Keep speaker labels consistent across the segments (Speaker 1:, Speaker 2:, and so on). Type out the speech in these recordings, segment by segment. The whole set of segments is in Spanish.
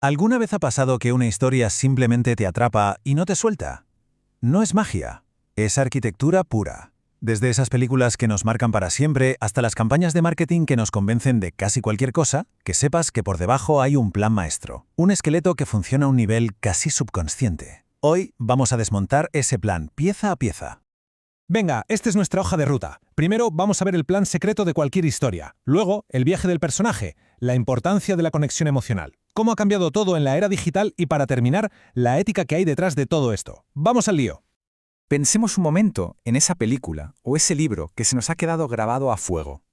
Speaker 1: ¿Alguna vez ha pasado que una historia simplemente te atrapa y no te suelta? No es magia, es arquitectura pura. Desde esas películas que nos marcan para siempre hasta las campañas de marketing que nos convencen de casi cualquier cosa, que sepas que por debajo hay un plan maestro, un esqueleto que funciona a un nivel casi subconsciente. Hoy vamos a desmontar ese plan pieza a pieza.
Speaker 2: Venga, esta es nuestra hoja de ruta. Primero vamos a ver el plan secreto de cualquier historia. Luego, el viaje del personaje, la importancia de la conexión emocional. Cómo ha cambiado todo en la era digital y para terminar, la ética que hay detrás de todo esto. ¡Vamos al lío!
Speaker 3: Pensemos un momento en esa película o ese libro que se nos ha quedado grabado a fuego.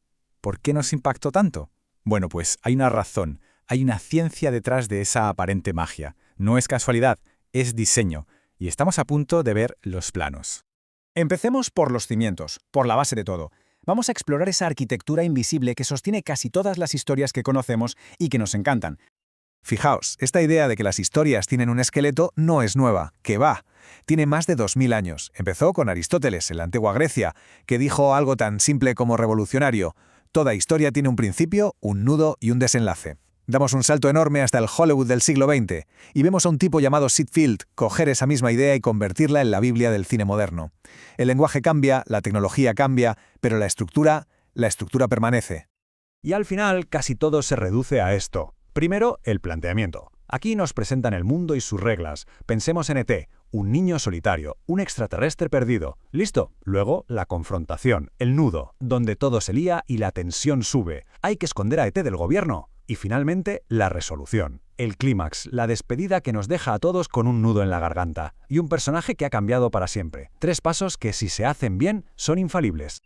Speaker 3: ¿Por qué nos impactó tanto? Bueno, pues hay una razón, hay una ciencia detrás de esa aparente magia. No es casualidad, es diseño. Y estamos a punto de ver los planos.
Speaker 4: Empecemos por los cimientos, por la base de todo. Vamos a explorar esa arquitectura invisible que sostiene casi todas las historias que conocemos y que nos encantan.
Speaker 5: Fijaos, esta idea de que las historias tienen un esqueleto no es nueva, que va. Tiene más de 2000 años. Empezó con Aristóteles, en la antigua Grecia, que dijo algo tan simple como revolucionario: toda historia tiene un principio, un nudo y un desenlace. Damos un salto enorme hasta el Hollywood del siglo XX y vemos a un tipo llamado Sid Field coger esa misma idea y convertirla en la Biblia del cine moderno. El lenguaje cambia, la tecnología cambia, pero la estructura permanece.
Speaker 6: Y al final casi todo se reduce a esto. Primero, el planteamiento. Aquí nos presentan el mundo y sus reglas. Pensemos en ET, un niño solitario, un extraterrestre perdido. ¿Listo? Luego, la confrontación, el nudo, donde todo se lía y la tensión sube. Hay que esconder a ET del gobierno. Y finalmente, la resolución, el clímax, la despedida que nos deja a todos con un nudo en la garganta. Y un personaje que ha cambiado para siempre. 3 pasos que, si se hacen bien, son infalibles.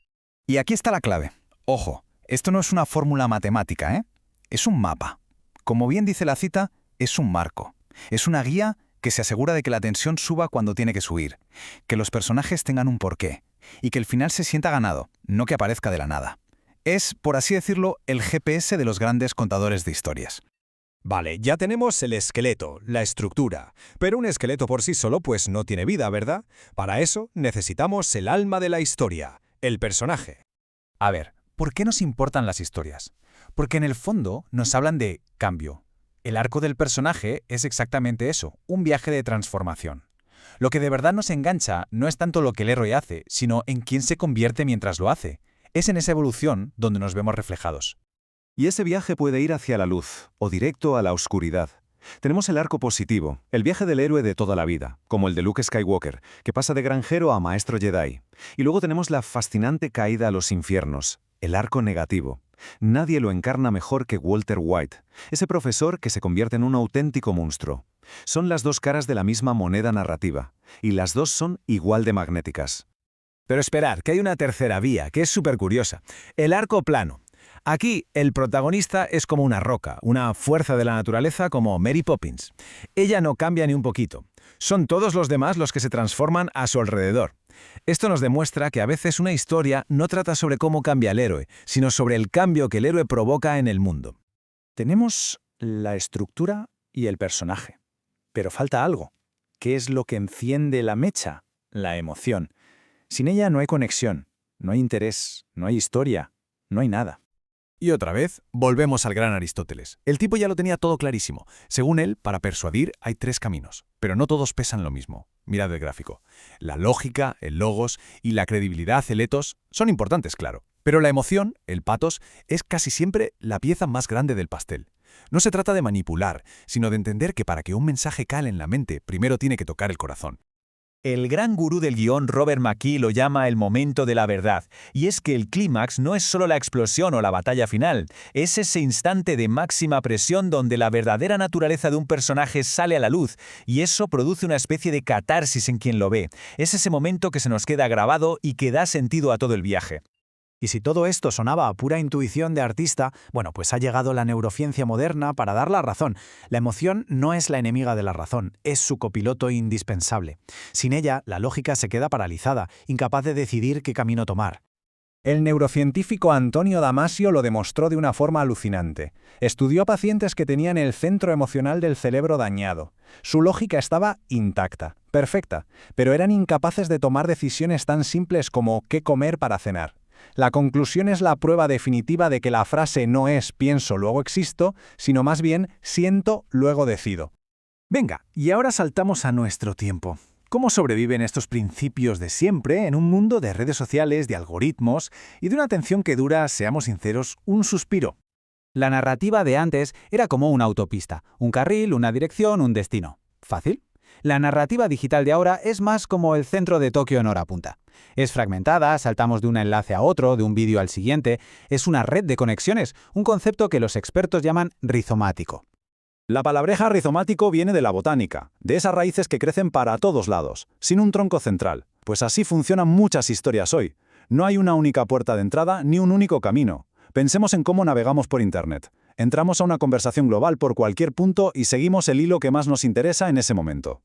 Speaker 3: Y aquí está la clave. Ojo, esto no es una fórmula matemática, ¿eh? Es un mapa. Como bien dice la cita, es un marco. Es una guía que se asegura de que la tensión suba cuando tiene que subir, que los personajes tengan un porqué y que el final se sienta ganado, no que aparezca de la nada. Es, por así decirlo, el GPS de los grandes contadores de historias.
Speaker 7: Vale, ya tenemos el esqueleto, la estructura. Pero un esqueleto por sí solo pues no tiene vida, ¿verdad? Para eso necesitamos el alma de la historia, el personaje.
Speaker 3: A ver, ¿por qué nos importan las historias? Porque en el fondo nos hablan de cambio. El arco del personaje es exactamente eso, un viaje de transformación. Lo que de verdad nos engancha no es tanto lo que el héroe hace, sino en quién se convierte mientras lo hace. Es en esa evolución donde nos vemos reflejados.
Speaker 5: Y ese viaje puede ir hacia la luz o directo a la oscuridad. Tenemos el arco positivo, el viaje del héroe de toda la vida, como el de Luke Skywalker, que pasa de granjero a maestro Jedi. Y luego tenemos la fascinante caída a los infiernos, el arco negativo. Nadie lo encarna mejor que Walter White, ese profesor que se convierte en un auténtico monstruo. Son las dos caras de la misma moneda narrativa, y las dos son igual de magnéticas.
Speaker 4: Pero esperad, que hay una tercera vía, que es súper curiosa. El arco plano. Aquí, el protagonista es como una roca, una fuerza de la naturaleza como Mary Poppins. Ella no cambia ni un poquito. Son todos los demás los que se transforman a su alrededor. Esto nos demuestra que a veces una historia no trata sobre cómo cambia el héroe, sino sobre el cambio que el héroe provoca en el mundo.
Speaker 3: Tenemos la estructura y el personaje. Pero falta algo. ¿Qué es lo que enciende la mecha? La emoción. Sin ella no hay conexión, no hay interés, no hay historia, no hay nada.
Speaker 4: Y otra vez, volvemos al gran Aristóteles. El tipo ya lo tenía todo clarísimo. Según él, para persuadir hay 3 caminos, pero no todos pesan lo mismo. Mirad el gráfico. La lógica, el logos y la credibilidad, el ethos, son importantes, claro. Pero la emoción, el pathos, es casi siempre la pieza más grande del pastel. No se trata de manipular, sino de entender que para que un mensaje cale en la mente, primero tiene que tocar el corazón.
Speaker 1: El gran gurú del guión Robert McKee lo llama el momento de la verdad, y es que el clímax no es solo la explosión o la batalla final, es ese instante de máxima presión donde la verdadera naturaleza de un personaje sale a la luz, y eso produce una especie de catarsis en quien lo ve. Es ese momento que se nos queda grabado y que da sentido a todo el viaje.
Speaker 8: Y si todo esto sonaba a pura intuición de artista, bueno, pues ha llegado la neurociencia moderna para dar la razón. La emoción no es la enemiga de la razón, es su copiloto indispensable. Sin ella, la lógica se queda paralizada, incapaz de decidir qué camino tomar.
Speaker 2: El neurocientífico Antonio Damasio lo demostró de una forma alucinante. Estudió a pacientes que tenían el centro emocional del cerebro dañado. Su lógica estaba intacta, perfecta, pero eran incapaces de tomar decisiones tan simples como qué comer para cenar.
Speaker 5: La conclusión es la prueba definitiva de que la frase no es pienso, luego existo, sino más bien siento, luego decido. Venga, y ahora saltamos a nuestro tiempo. ¿Cómo sobreviven estos principios de siempre en un mundo de redes sociales, de algoritmos y de una atención que dura, seamos sinceros, un suspiro?
Speaker 9: La narrativa de antes era como una autopista, un carril, una dirección, un destino. ¿Fácil? La narrativa digital de ahora es más como el centro de Tokio en hora punta. Es fragmentada, saltamos de un enlace a otro, de un vídeo al siguiente, es una red de conexiones, un concepto que los expertos llaman rizomático.
Speaker 4: La palabreja rizomático viene de la botánica, de esas raíces que crecen para todos lados, sin un tronco central. Pues así funcionan muchas historias hoy. No hay una única puerta de entrada ni un único camino. Pensemos en cómo navegamos por Internet. Entramos a una conversación global por cualquier punto y seguimos el hilo que más nos interesa en ese momento.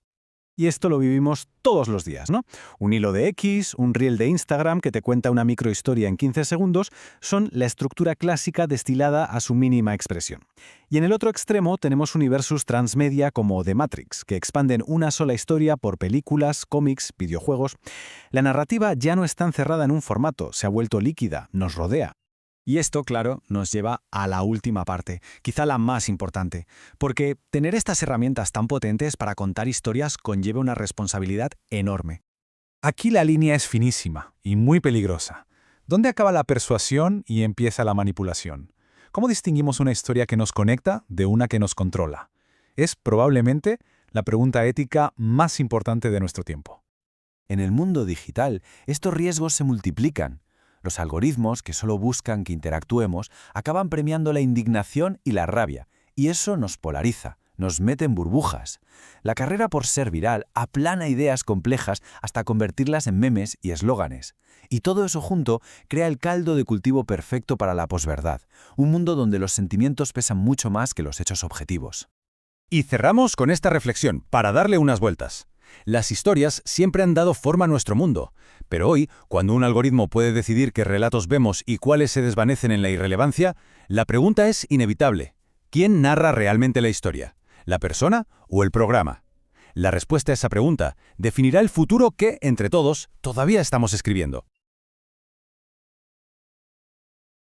Speaker 5: Y esto lo vivimos todos los días, ¿no? Un hilo de X, un reel de Instagram que te cuenta una microhistoria en 15 segundos son la estructura clásica destilada a su mínima expresión. Y en el otro extremo tenemos universos transmedia como The Matrix, que expanden una sola historia por películas, cómics, videojuegos. La narrativa ya no está encerrada en un formato, se ha vuelto líquida, nos rodea. Y esto, claro, nos lleva a la última parte, quizá la más importante, porque tener estas herramientas tan potentes para contar historias conlleva una responsabilidad enorme. Aquí la línea es finísima y muy peligrosa. ¿Dónde acaba la persuasión y empieza la manipulación? ¿Cómo distinguimos una historia que nos conecta de una que nos controla? Es probablemente la pregunta ética más importante de nuestro tiempo.
Speaker 10: En el mundo digital, estos riesgos se multiplican. Los algoritmos, que solo buscan que interactuemos, acaban premiando la indignación y la rabia, y eso nos polariza, nos mete en burbujas. La carrera por ser viral aplana ideas complejas hasta convertirlas en memes y eslóganes. Y todo eso junto crea el caldo de cultivo perfecto para la posverdad, un mundo donde los sentimientos pesan mucho más que los hechos objetivos.
Speaker 7: Y cerramos con esta reflexión, para darle unas vueltas. Las historias siempre han dado forma a nuestro mundo, pero hoy, cuando un algoritmo puede decidir qué relatos vemos y cuáles se desvanecen en la irrelevancia, la pregunta es inevitable. ¿Quién narra realmente la historia? ¿La persona o el programa? La respuesta a esa pregunta definirá el futuro que, entre todos, todavía estamos escribiendo.